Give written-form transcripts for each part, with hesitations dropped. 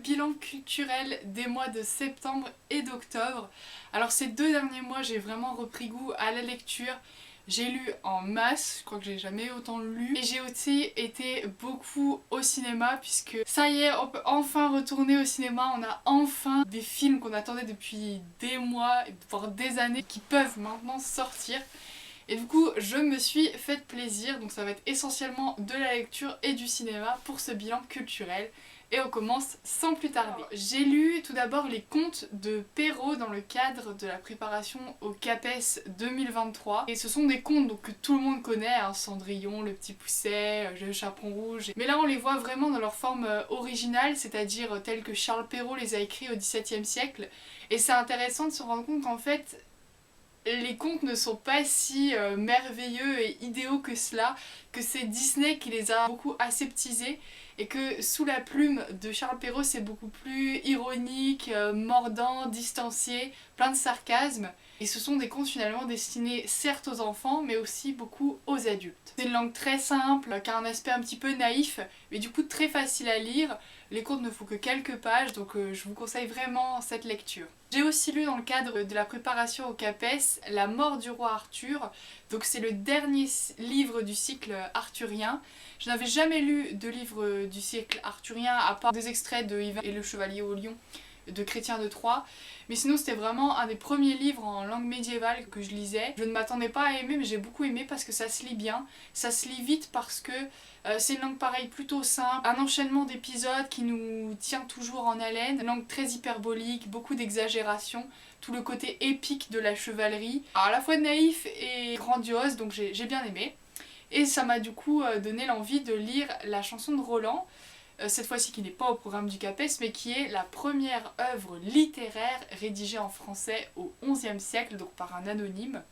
bilan culturel des mois de septembre et d'octobre. Alors ces 2 derniers mois, j'ai vraiment repris goût à la lecture. J'ai lu en masse, je crois que j'ai jamais autant lu. Et j'ai aussi été beaucoup au cinéma puisque ça y est, on peut enfin retourner au cinéma. On a enfin des films qu'on attendait depuis des mois, voire des années, qui peuvent maintenant sortir. Et du coup, je me suis fait plaisir, donc ça va être essentiellement de la lecture et du cinéma pour ce bilan culturel. Et on commence sans plus tarder. J'ai lu tout d'abord les contes de Perrault dans le cadre de la préparation au CAPES 2023. Et ce sont des contes donc, que tout le monde connaît, hein, Cendrillon, Le Petit Poucet, Le Chaperon Rouge. Mais là on les voit vraiment dans leur forme originale, c'est-à-dire telle que Charles Perrault les a écrits au XVIIe siècle. Et c'est intéressant de se rendre compte qu'en fait, les contes ne sont pas si merveilleux et idéaux que cela, que c'est Disney qui les a beaucoup aseptisés et que sous la plume de Charles Perrault c'est beaucoup plus ironique, mordant, distancié, plein de sarcasme. Et ce sont des contes finalement destinés certes aux enfants mais aussi beaucoup aux adultes. C'est une langue très simple, qui a un aspect un petit peu naïf mais du coup très facile à lire. Les contes ne font que quelques pages donc je vous conseille vraiment cette lecture. J'ai aussi lu dans le cadre de la préparation au CAPES La mort du roi Arthur. Donc c'est le dernier livre du cycle arthurien. Je n'avais jamais lu de livre du cycle arthurien à part des extraits de Yvain et le chevalier au lion de Chrétien de Troyes. Mais sinon c'était vraiment un des premiers livres en langue médiévale que je lisais. Je ne m'attendais pas à aimer mais j'ai beaucoup aimé parce que ça se lit bien. Ça se lit vite parce que c'est une langue pareille plutôt simple. Un enchaînement d'épisodes qui nous tient toujours en haleine. Une langue très hyperbolique, beaucoup d'exagération. Tout le côté épique de la chevalerie. Alors, à la fois naïf et grandiose donc j'ai bien aimé. Et ça m'a du coup donné l'envie de lire La chanson de Roland. Cette fois-ci qui n'est pas au programme du CAPES mais qui est la première œuvre littéraire rédigée en français au XIe siècle, donc par un anonyme.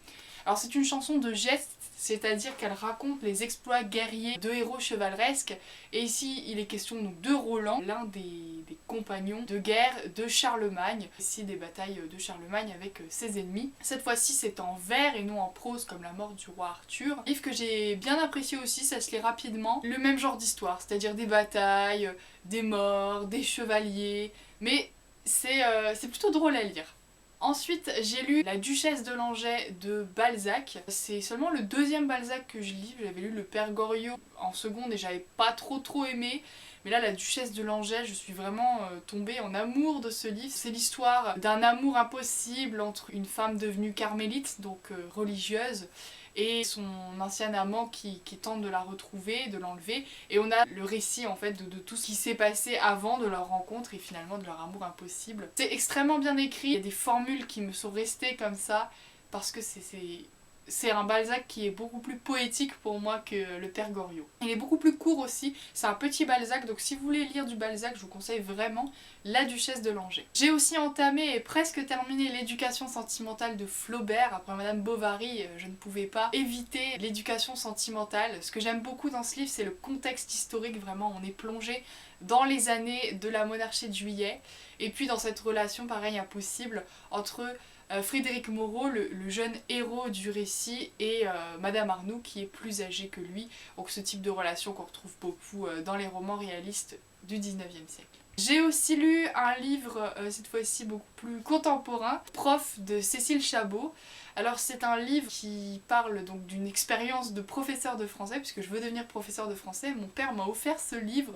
Alors c'est une chanson de geste, c'est-à-dire qu'elle raconte les exploits guerriers de héros chevaleresques. Et ici il est question donc de Roland, l'un des compagnons de guerre de Charlemagne. Ici des batailles de Charlemagne avec ses ennemis. Cette fois-ci c'est en vers et non en prose comme La mort du roi Arthur. Un livre que j'ai bien apprécié aussi, ça se lit rapidement. Le même genre d'histoire, c'est-à-dire des batailles, des morts, des chevaliers. Mais c'est plutôt drôle à lire. Ensuite, j'ai lu La Duchesse de Langeais de Balzac. C'est seulement le deuxième Balzac que je lis. J'avais lu Le Père Goriot en seconde et j'avais pas trop aimé. Mais là, La Duchesse de Langeais, je suis vraiment tombée en amour de ce livre. C'est l'histoire d'un amour impossible entre une femme devenue carmélite, donc religieuse, et son ancien amant qui tente de la retrouver, de l'enlever. Et on a le récit en fait de tout ce qui s'est passé avant de leur rencontre et finalement de leur amour impossible. C'est extrêmement bien écrit, il y a des formules qui me sont restées comme ça parce que c'est un Balzac qui est beaucoup plus poétique pour moi que le Père Goriot. Il est beaucoup plus court aussi, c'est un petit Balzac, donc si vous voulez lire du Balzac, je vous conseille vraiment La Duchesse de Langeais. J'ai aussi entamé et presque terminé L'éducation sentimentale de Flaubert. Après Madame Bovary, je ne pouvais pas éviter l'éducation sentimentale. Ce que j'aime beaucoup dans ce livre, c'est le contexte historique, vraiment on est plongé dans les années de la monarchie de Juillet, et puis dans cette relation pareil impossible entre Frédéric Moreau, le jeune héros du récit, et Madame Arnoux qui est plus âgée que lui. Donc ce type de relation qu'on retrouve beaucoup dans les romans réalistes du 19e siècle. J'ai aussi lu un livre, cette fois-ci beaucoup plus contemporain, Prof de Cécile Chabot. Alors c'est un livre qui parle donc d'une expérience de professeur de français, puisque je veux devenir professeur de français. Mon père m'a offert ce livre.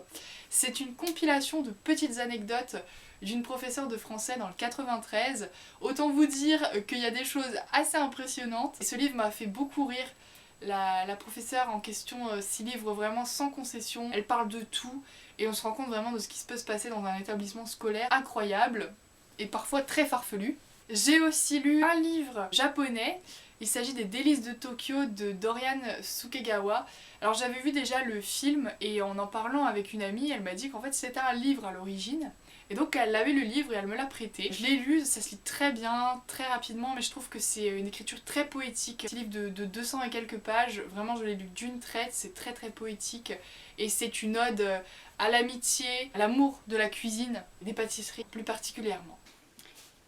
C'est une compilation de petites anecdotes d'une professeure de français dans le 93. Autant vous dire qu'il y a des choses assez impressionnantes. Et ce livre m'a fait beaucoup rire. La professeure en question s'y livre vraiment sans concession. Elle parle de tout et on se rend compte vraiment de ce qui peut se passer dans un établissement scolaire incroyable et parfois très farfelu. J'ai aussi lu un livre japonais. Il s'agit des Délices de Tokyo de Dorian Sukegawa. Alors j'avais vu déjà le film et en parlant avec une amie, elle m'a dit qu'en fait c'était un livre à l'origine. Et donc elle avait le livre et elle me l'a prêté. Je l'ai lu, ça se lit très bien, très rapidement, mais je trouve que c'est une écriture très poétique. C'est un livre de 200 et quelques pages, vraiment je l'ai lu d'une traite, c'est très poétique. Et c'est une ode à l'amitié, à l'amour de la cuisine, des pâtisseries plus particulièrement.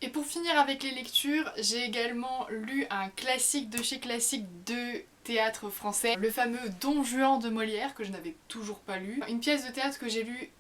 Et pour finir avec les lectures, j'ai également lu un classique de chez classique de théâtre français, le fameux Don Juan de Molière, que je n'avais toujours pas lu. Une pièce de théâtre que j'ai lue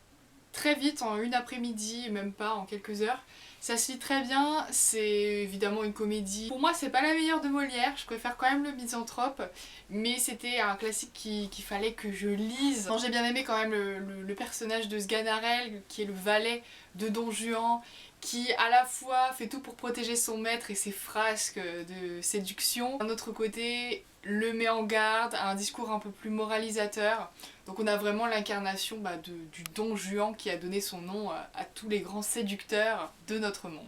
très vite, en une après-midi, même pas, en quelques heures. Ça se lit très bien, c'est évidemment une comédie. Pour moi, c'est pas la meilleure de Molière, je préfère quand même Le Misanthrope, mais c'était un classique qu'il fallait que je lise. J'ai bien aimé quand même le personnage de Sganarelle, qui est le valet de Don Juan, qui à la fois fait tout pour protéger son maître et ses frasques de séduction. D'un autre côté, le met en garde, a un discours un peu plus moralisateur. Donc on a vraiment l'incarnation du Don Juan qui a donné son nom à tous les grands séducteurs de notre monde.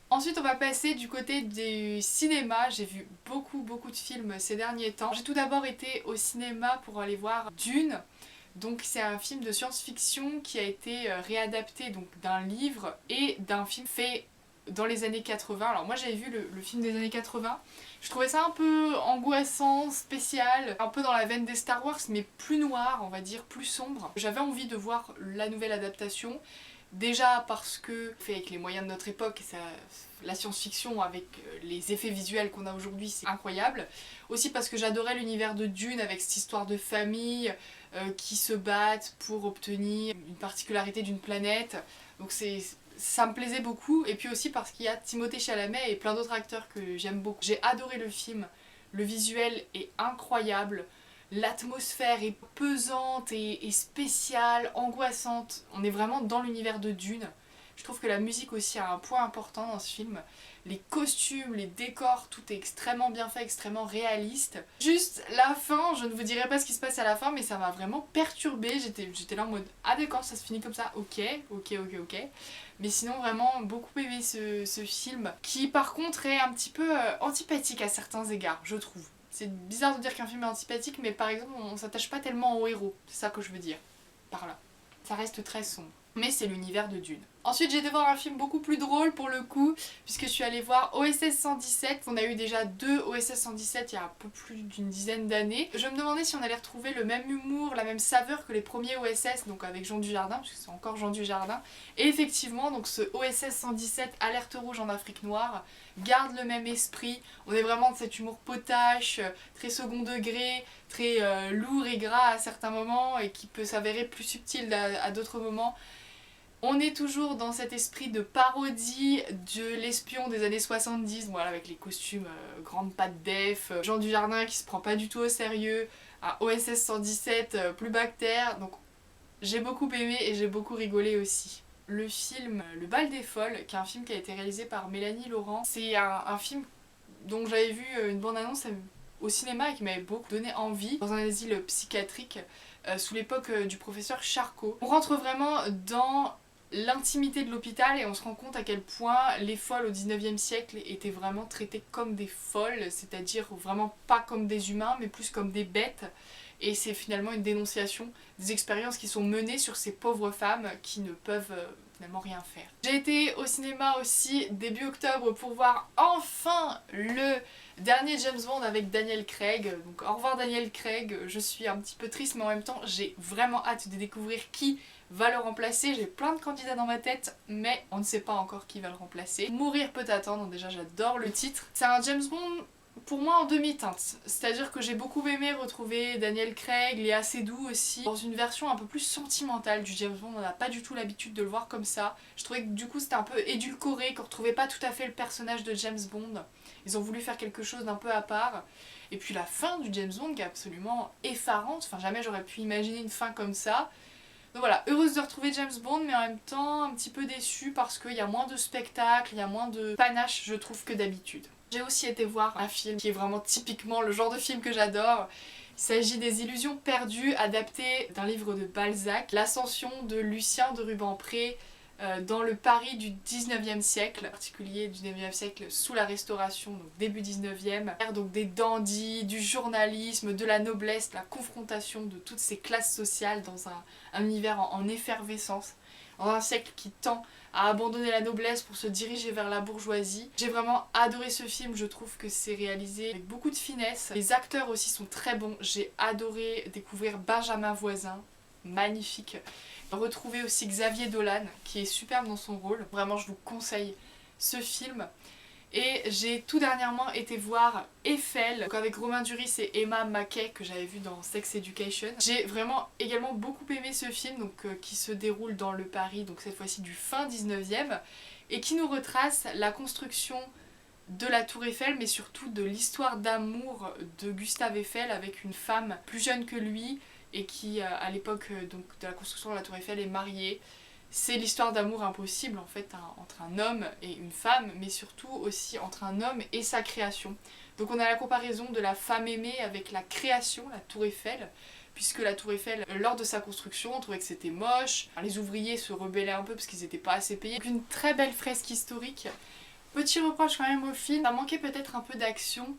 Ensuite on va passer du côté du cinéma, j'ai vu beaucoup de films ces derniers temps. J'ai tout d'abord été au cinéma pour aller voir Dune. Donc c'est un film de science-fiction qui a été réadapté donc d'un livre et d'un film fait dans les années 80. Alors moi j'avais vu le film des années 80, je trouvais ça un peu angoissant, spécial, un peu dans la veine des Star Wars mais plus noir, on va dire, plus sombre. J'avais envie de voir la nouvelle adaptation, déjà parce que fait avec les moyens de notre époque, la science-fiction avec les effets visuels qu'on a aujourd'hui c'est incroyable. Aussi parce que j'adorais l'univers de Dune avec cette histoire de famille qui se battent pour obtenir une particularité d'une planète. Donc ça me plaisait beaucoup, et puis aussi parce qu'il y a Timothée Chalamet et plein d'autres acteurs que j'aime beaucoup. J'ai adoré le film, le visuel est incroyable, l'atmosphère est pesante et spéciale, angoissante. On est vraiment dans l'univers de Dune. Je trouve que la musique aussi a un point important dans ce film. Les costumes, les décors, tout est extrêmement bien fait, extrêmement réaliste. Juste la fin, je ne vous dirai pas ce qui se passe à la fin, mais ça m'a vraiment perturbée. J'étais là en mode ah d'accord, ça se finit comme ça, ok. Mais sinon vraiment beaucoup aimé ce film, qui par contre est un petit peu antipathique à certains égards, je trouve. C'est bizarre de dire qu'un film est antipathique, mais par exemple on s'attache pas tellement au héros, c'est ça que je veux dire par là. Ça reste très sombre. Mais c'est l'univers de Dune. Ensuite j'ai été voir un film beaucoup plus drôle pour le coup, puisque je suis allée voir OSS 117. On a eu déjà 2 OSS 117 il y a un peu plus d'une dizaine d'années. Je me demandais si on allait retrouver le même humour, la même saveur que les premiers OSS, donc avec Jean Dujardin, parce que c'est encore Jean Dujardin. Et effectivement, donc ce OSS 117, Alerte rouge en Afrique noire, garde le même esprit. On est vraiment de cet humour potache, très second degré, très lourd et gras à certains moments, et qui peut s'avérer plus subtil à d'autres moments. On est toujours dans cet esprit de parodie de l'espion des années 70, voilà, avec les costumes grandes pattes def, Jean Dujardin qui se prend pas du tout au sérieux, un OSS 117 plus bactère, donc j'ai beaucoup aimé et j'ai beaucoup rigolé aussi. Le film Le Bal des Folles, qui est un film qui a été réalisé par Mélanie Laurent, c'est un film dont j'avais vu une bande-annonce au cinéma et qui m'avait beaucoup donné envie, dans un asile psychiatrique sous l'époque du professeur Charcot. On rentre vraiment dans l'intimité de l'hôpital et on se rend compte à quel point les folles au 19e siècle étaient vraiment traitées comme des folles, c'est-à-dire vraiment pas comme des humains mais plus comme des bêtes, et c'est finalement une dénonciation des expériences qui sont menées sur ces pauvres femmes qui ne peuvent finalement rien faire. J'ai été au cinéma aussi début octobre pour voir enfin le dernier James Bond avec Daniel Craig. Donc au revoir Daniel Craig, je suis un petit peu triste mais en même temps j'ai vraiment hâte de découvrir qui va le remplacer. J'ai plein de candidats dans ma tête mais on ne sait pas encore qui va le remplacer. Mourir peut attendre, déjà j'adore le titre. C'est un James Bond pour moi en demi-teinte, c'est-à-dire que j'ai beaucoup aimé retrouver Daniel Craig, Léa Seydoux aussi, dans une version un peu plus sentimentale du James Bond. On n'a pas du tout l'habitude de le voir comme ça. Je trouvais que du coup c'était un peu édulcoré, qu'on retrouvait pas tout à fait le personnage de James Bond. Ils ont voulu faire quelque chose d'un peu à part. Et puis la fin du James Bond qui est absolument effarante, enfin jamais j'aurais pu imaginer une fin comme ça. Donc voilà, heureuse de retrouver James Bond, mais en même temps un petit peu déçue parce qu'il y a moins de spectacles, il y a moins de panache je trouve que d'habitude. J'ai aussi été voir un film qui est vraiment typiquement le genre de film que j'adore. Il s'agit des Illusions perdues, adapté d'un livre de Balzac, l'ascension de Lucien de Rubempré dans le Paris du 19e siècle, en particulier du 19e siècle sous la Restauration, donc début 19e. Donc des dandys, du journalisme, de la noblesse, la confrontation de toutes ces classes sociales dans un univers en effervescence, dans un siècle qui tend à abandonner la noblesse pour se diriger vers la bourgeoisie. J'ai vraiment adoré ce film, je trouve que c'est réalisé avec beaucoup de finesse. Les acteurs aussi sont très bons, j'ai adoré découvrir Benjamin Voisin, magnifique. Retrouver aussi Xavier Dolan qui est superbe dans son rôle, vraiment je vous conseille ce film. Et j'ai tout dernièrement été voir Eiffel, donc avec Romain Duris et Emma Mackey que j'avais vu dans Sex Education. J'ai vraiment également beaucoup aimé ce film donc, qui se déroule dans le Paris, donc cette fois-ci du fin 19e, et qui nous retrace la construction de la Tour Eiffel, mais surtout de l'histoire d'amour de Gustave Eiffel avec une femme plus jeune que lui et qui à l'époque donc de la construction de la Tour Eiffel est mariée. C'est l'histoire d'amour impossible en fait entre un homme et une femme, mais surtout aussi entre un homme et sa création. Donc on a la comparaison de la femme aimée avec la création, la Tour Eiffel, puisque la Tour Eiffel, lors de sa construction, on trouvait que c'était moche, les ouvriers se rebellaient un peu parce qu'ils n'étaient pas assez payés. Donc une très belle fresque historique. Petit reproche quand même au film, ça manquait peut-être un peu d'action,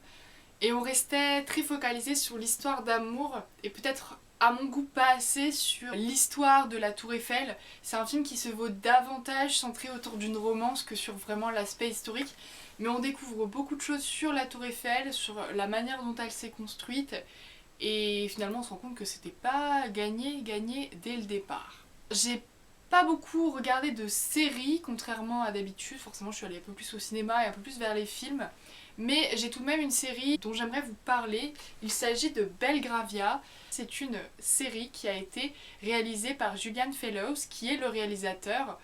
et on restait très focalisé sur l'histoire d'amour, et peut-être à mon goût pas assez sur l'histoire de la Tour Eiffel. C'est un film qui se vaut davantage centré autour d'une romance que sur vraiment l'aspect historique, mais on découvre beaucoup de choses sur la Tour Eiffel, sur la manière dont elle s'est construite, et finalement on se rend compte que c'était pas gagné dès le départ. J'ai pas beaucoup regardé de séries, contrairement à d'habitude, forcément je suis allée un peu plus au cinéma et un peu plus vers les films, mais j'ai tout de même une série dont j'aimerais vous parler. Il s'agit de Belgravia. C'est une série qui a été réalisée par Julian Fellowes, qui est le réalisateur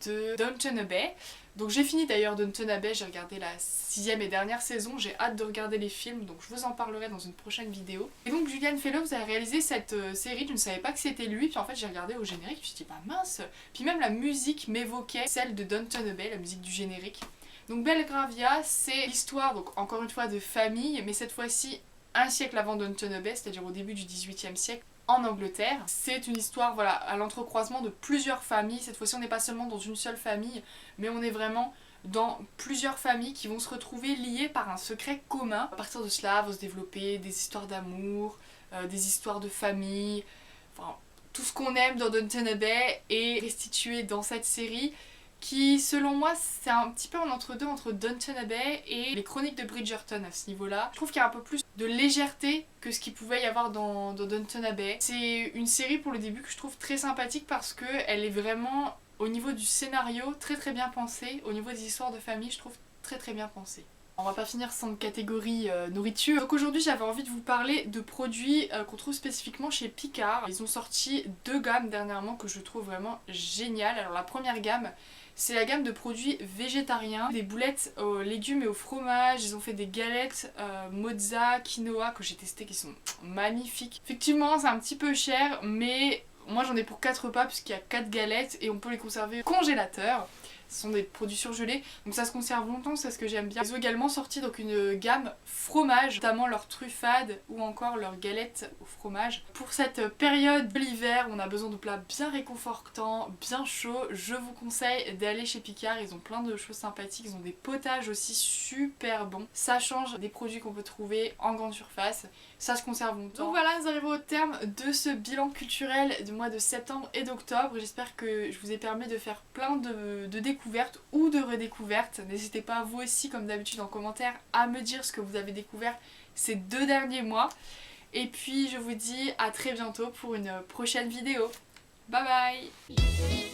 de Downton Abbey. Donc j'ai fini d'ailleurs Downton Abbey, j'ai regardé la 6e et dernière saison, j'ai hâte de regarder les films, donc je vous en parlerai dans une prochaine vidéo. Et donc Julian Fellowes a réalisé cette série, je ne savais pas que c'était lui, puis en fait j'ai regardé au générique, je me suis dit bah mince. Puis même la musique m'évoquait celle de Downton Abbey, la musique du générique. Donc Belgravia, c'est l'histoire, donc encore une fois de famille, mais cette fois-ci un siècle avant Downton Abbey, c'est-à-dire au début du XVIIIe siècle, en Angleterre. C'est une histoire voilà, à l'entrecroisement de plusieurs familles. Cette fois-ci on n'est pas seulement dans une seule famille, mais on est vraiment dans plusieurs familles qui vont se retrouver liées par un secret commun. À partir de cela vont se développer des histoires d'amour, des histoires de famille, enfin tout ce qu'on aime dans Downton Abbey est restitué dans cette série, qui selon moi c'est un petit peu en entre-deux entre Downton Abbey et les Chroniques de Bridgerton à ce niveau-là. Je trouve qu'il y a un peu plus de légèreté que ce qu'il pouvait y avoir dans Downton Abbey. C'est une série pour le début que je trouve très sympathique parce qu'elle est vraiment au niveau du scénario très bien pensée, au niveau des histoires de famille je trouve très bien pensée. On va pas finir sans catégorie nourriture. Donc aujourd'hui j'avais envie de vous parler de produits qu'on trouve spécifiquement chez Picard. Ils ont sorti 2 gammes dernièrement que je trouve vraiment géniales. Alors la première gamme, c'est la gamme de produits végétariens, des boulettes aux légumes et au fromage. Ils ont fait des galettes mozza, quinoa que j'ai testé qui sont magnifiques. Effectivement c'est un petit peu cher, mais moi j'en ai pour 4 repas puisqu'il y a 4 galettes et on peut les conserver au congélateur. Ce sont des produits surgelés, donc ça se conserve longtemps, c'est ce que j'aime bien. Ils ont également sorti donc une gamme fromage, notamment leurs truffades ou encore leurs galettes au fromage. Pour cette période de l'hiver, on a besoin de plats bien réconfortants, bien chauds. Je vous conseille d'aller chez Picard, ils ont plein de choses sympathiques, ils ont des potages aussi super bons. Ça change des produits qu'on peut trouver en grande surface, ça se conserve longtemps. Donc voilà, nous arrivons au terme de ce bilan culturel du mois de septembre et d'octobre. J'espère que je vous ai permis de faire plein de découvertes ou de redécouvertes. N'hésitez pas vous aussi comme d'habitude en commentaire à me dire ce que vous avez découvert ces 2 derniers mois. Et puis je vous dis à très bientôt pour une prochaine vidéo. Bye bye.